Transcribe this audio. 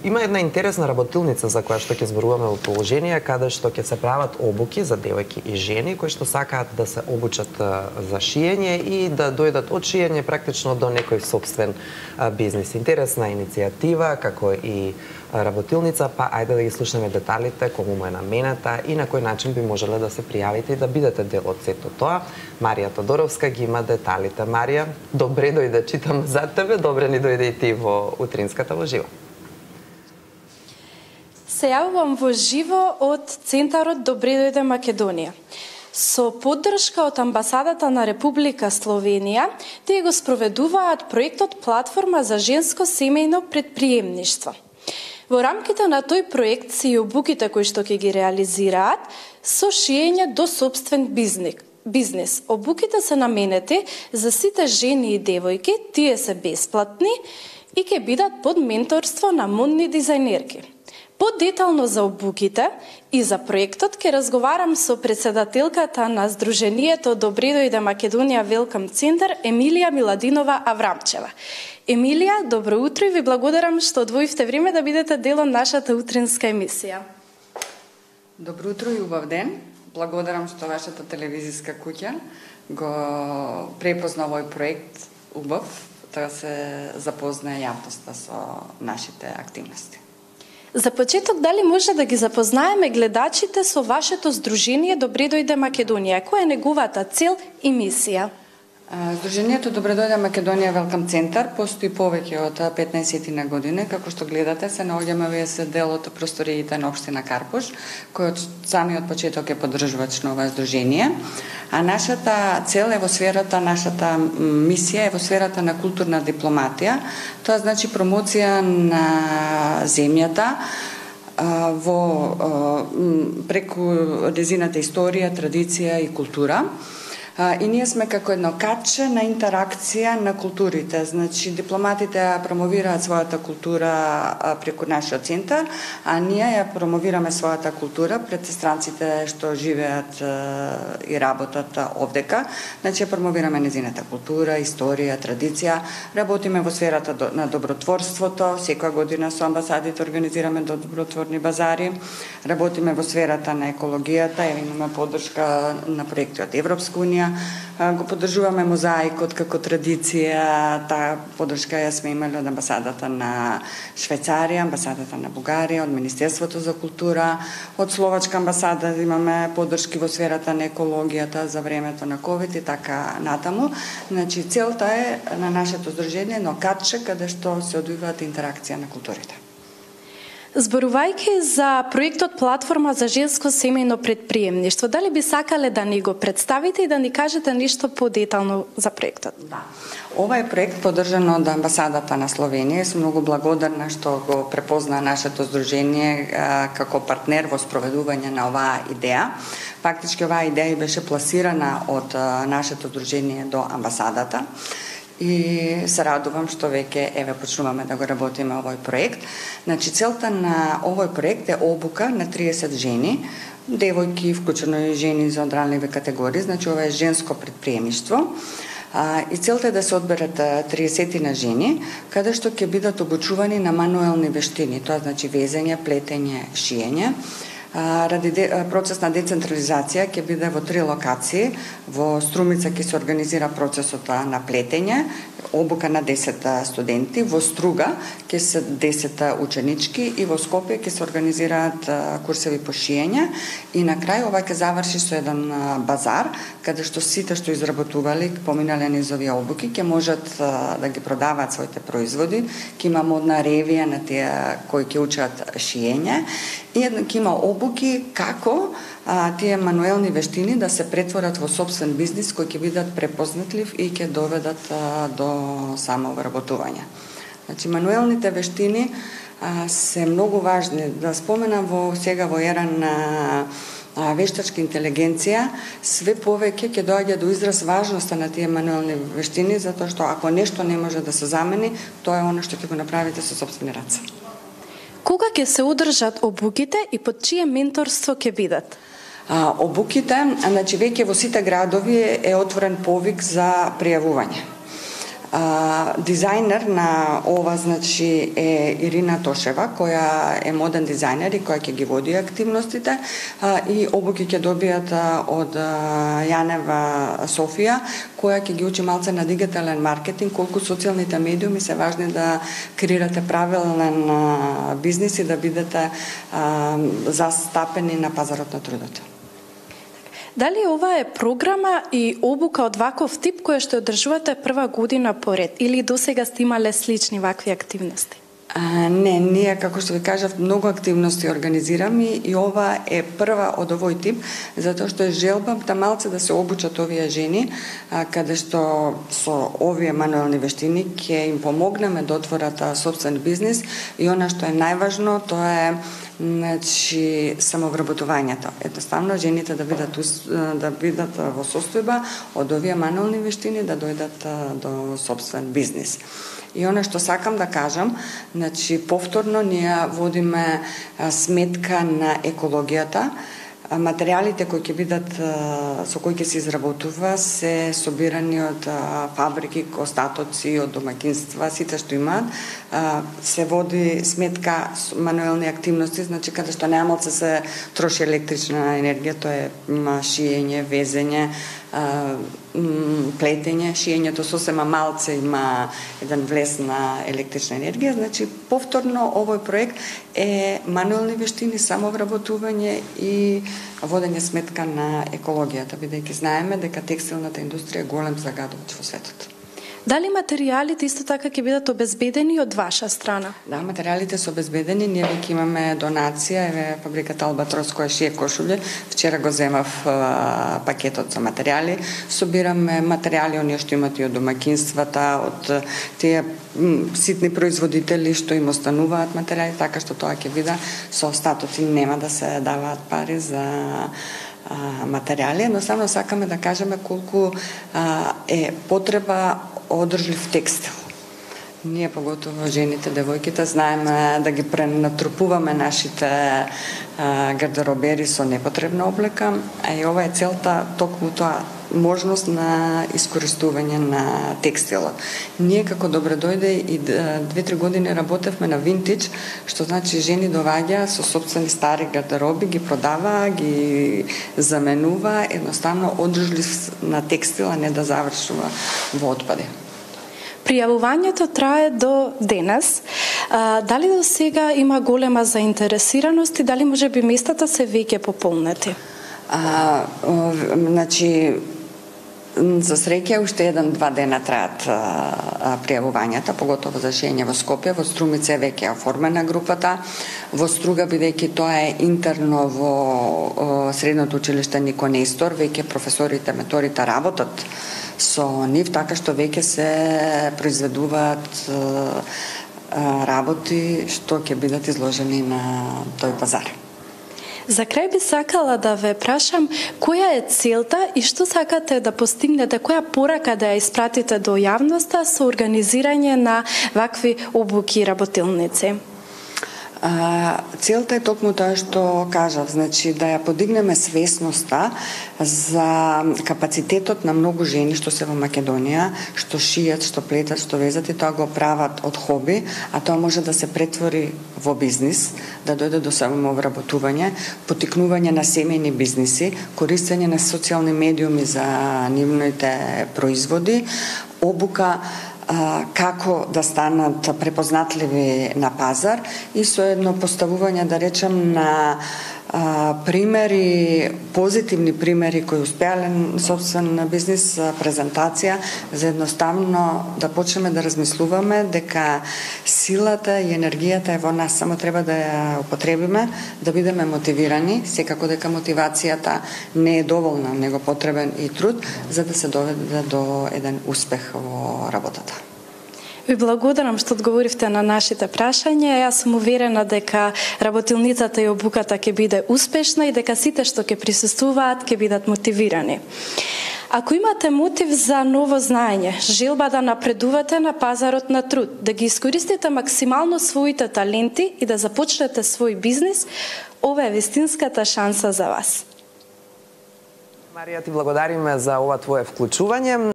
Има една интересна работилница за која што ќе зборуваме во положение, каде што ќе се прават обуки за девојки и жени кои што сакаат да се обучат за шиење и да дојдат од шиење практично до некој собствен бизнис. Интересна иницијатива, како и работилница, па ајде да ги слушнеме деталите, кому му е намената и на кој начин би можеле да се пријавите и да бидете дел од сето тоа. Марија Тодоровска ги има деталите. Марија, добре дојде, читам за тебе, добре ни дојде и ти во утринската во живо. Се јавувам во живо од Центарот Добре дојде Македонија. Со поддршка од Амбасадата на Република Словенија, тие го спроведуваат проектот Платформа за женско семејно предприемништво. Во рамките на тој проект се и обуките кои што ќе ги реализираат со шиење до собствен бизнес. Обуките се наменети за сите жени и девојки, тие се бесплатни и ќе бидат под менторство на модни дизајнерки. Подетално за обуките и за проектот ќе разговарам со председателката на Сдруженијето Добре дојде Македонија Велкам Центар Емилија Миладинова Аврамчева. Емилија, добро утро и ви благодарам што одвоивте време да бидете дел од нашата утринска емисија. Добро утро и убав ден. Благодарам што вашата телевизиска куќа го препозна овој проект убав, да се запознае јавноста со нашите активности. За почеток, дали може да ги запознаеме гледачите со вашето Сдружение Добре дојде Македонија? Која е неговата цел и мисија? Сдруженијето Добре дојде Македонија Велкам Центар постои повеќе од 15 на години. Како што гледате, се наоѓаме во се дел од просториите на општина Карпуш, кој од самиот почеток е поддржувач на ова здружение. А нашата цел е во сферата, нашата мисија е во сферата на културна дипломатија. Тоа значи промоција на земјата преку незината историја, традиција и култура. И ние сме како едно каче на интеракција на културите. Значи, дипломатите промовираат својата култура преку нашиот центар, а ние ја промовираме својата култура пред странците што живеат и работат овдека. Значи, ја промовираме незината култура, историја, традиција. Работиме во сферата на добротворството. Секоја година со амбасадите организираме добротворни базари. Работиме во сферата на екологијата, имаме поддршка на проекти од Европска унија. Го поддржуваме мозаикот како традиција, таа поддршка ја сме имали од амбасадата на Швајцарија, амбасадата на Бугарија, од Министерството за култура, од Словачка амбасада имаме поддршки во сферата на екологијата за времето на ковид и така натаму. Значи целта е на нашето здружение едно катче каде што се одвиваат интеракција на културите. Зборувајќи за проектот Платформа за женско семејно предприемништво, дали би сакале да ни го представите и да ни кажете нешто подетално за проектот? Да. Ова е проект поддржан од амбасадата на Словенија. Сум многу благодарна што го препозна нашето здружение како партнер во спроведување на оваа идеја. Фактички оваа идеја беше пласирана од нашето здружение до амбасадата. И се радувам што веќе почнуваме да го работиме овој проект. Значи целта на овој проект е обука на 30 жени, девојки, вклучено и жени за одранливи категории, значи ова е женско предприемништво. И целта е да се одберат 30 на жени, каде што ќе бидат обучувани на мануелни вештини, тоа значи везење, плетење, шиење. Ради процес на децентрализација ќе биде во 3 локации. Во Струмица ќе се организира процесот на плетење, обука на 10 студенти, во Струга ќе се 10 ученички и во Скопје ќе се организираат курсеви по шиење и на крај ова ќе заврши со еден базар каде што сите што изработувале поминале низ овие обуки ќе можат да ги продаваат своите производи, ќе има модна ревија на тие кои ќе учат шиење и ќе има обуки како тие мануелни вештини да се претворат во собствен бизнис кој ќе бидат препознатлив и ќе доведат до само вработување. Значи, мануелните вештини се многу важни. Да споменам сега во ера на вештачка интелигенција, све повеќе ќе доаѓа до израз важноста на тие мануелни вештини, затоа што ако нешто не може да се замени, тоа е она што ќе го направите со сопствени раце. Кога ќе се одржат обуките и под чие менторство ќе бидат? Обуките, значи веќе во сите градови е отворен повик за пријавување. Дизајнер на ова значи е Ирина Тошева, која е моден дизајнер и која ќе ги води активностите, и обуки ќе добијат од Јанева Софија, која ќе ги учи малце на дигитален маркетинг, колку социјалните медиуми се важни да креирате правилен бизнис и да бидете застапени на пазарот на трудот. Дали ова е програма и обука од ваков тип која што одржувате прва година поред или досега сте имале слични вакви активности? Не, ние, како што ви кажав, многу активности организираме и ова е прва од овој тип, затоа што е желбата малце да се обучат овие жени, каде што со овие мануелни вештини ќе им помогнеме да отворат сопствен бизнис и она што е најважно, тоа е значи самовработувањето. Едноставно жените да бидат во состојба од овие мануелни вештини да дојдат до сопствен бизнис. И она што сакам да кажам, значи повторно ние водиме сметка на екологијата. Материјалите кои ќе бидат со кои ќе се изработува се собирани од фабрики, остатоци од домаќинства, сите што имаат. Се води сметка мануелни активности, значи каде што најмалку се троши електрична енергија, тоа е шиење, везење, плетење, шиењето сосема малце има еден влез на електрична енергија, значи повторно овој проект е мануелни вештини, самовработување и водење сметка на екологијата, бидејќи знаеме дека текстилната индустрија е голем загадувач во светот. Дали материјалите исто така ќе бидат обезбедени од ваша страна? Да, материјалите се обезбедени. Ние веќе имаме донација, еве фабриката Албатрос која шие кошулје. Вчера го земав пакетот за материјали. Собираме материјали оние што имат и од домаќинствата, од тие ситни производители што им остануваат материјали, така што тоа ќе биде со остатоци, нема да се даваат пари за материјали. Едноставно сакаме да кажеме колку е потреба одржлив текстил. Ние, поготово жените, девојките, знаеме да ги пренатрупуваме нашите гардеробери со непотребна облека, а и ова е целта, токму тоа, можност на искористување на текстилот. Ние како добре дојде и 2-3 години работевме на винтидж, што значи жени доаѓа со сопствени стари гардероби, ги продава, ги заменува, едноставно одржлив на текстил, а не да завршува во отпади. Пријавувањето трае до денес. Дали до сега има голема заинтересираност и дали може би местата се веќе пополнети? Значи, за среќа уште 1-2 дена траат пријавувањата, поготово за шиење во Скопје. Во Струмица веќе е оформена групата. Во Струга, бидејќи тоа е интерно во средното училиште Нико Нестор, веќе професорите, менторите работат со нив, така што веќе се произведуваат работи што ќе бидат изложени на тој пазар. За крај би сакала да ве прашам која е целта и што сакате да постигнете, која порака да ја испратите до јавноста со организирање на вакви обуки и работилници? Целта е токму тоа што кажав, значи да ја подигнеме свесноста за капацитетот на многу жени што се во Македонија, што шијат, што плетат, што везат и тоа го прават од хоби, а тоа може да се претвори во бизнис, да дојде до самовработување, потикнување на семејни бизниси, користење на социјални медиуми за нивните производи, обука како да станат препознатливи на пазар и соедно поставување, да речем, на примери, позитивни примери кои успеале собствен бизнис, презентација, за едноставно да почнеме да размислуваме дека силата и енергијата е во нас, само треба да ја употребиме, да бидеме мотивирани, секако дека мотивацијата не е доволна, него потребен и труд, за да се доведе до еден успех во работата. Ви благодарам што одговоривте на нашите прашања. Јас сум уверена дека работилницата и обуката ќе биде успешна и дека сите што ќе присуствуваат ќе бидат мотивирани. Ако имате мотив за ново знаење, желба да напредувате на пазарот на труд, да ги искористите максимално своите таленти и да започнете свој бизнис, ова е вистинската шанса за вас. Марија, ти благодариме за ова твое вклучување.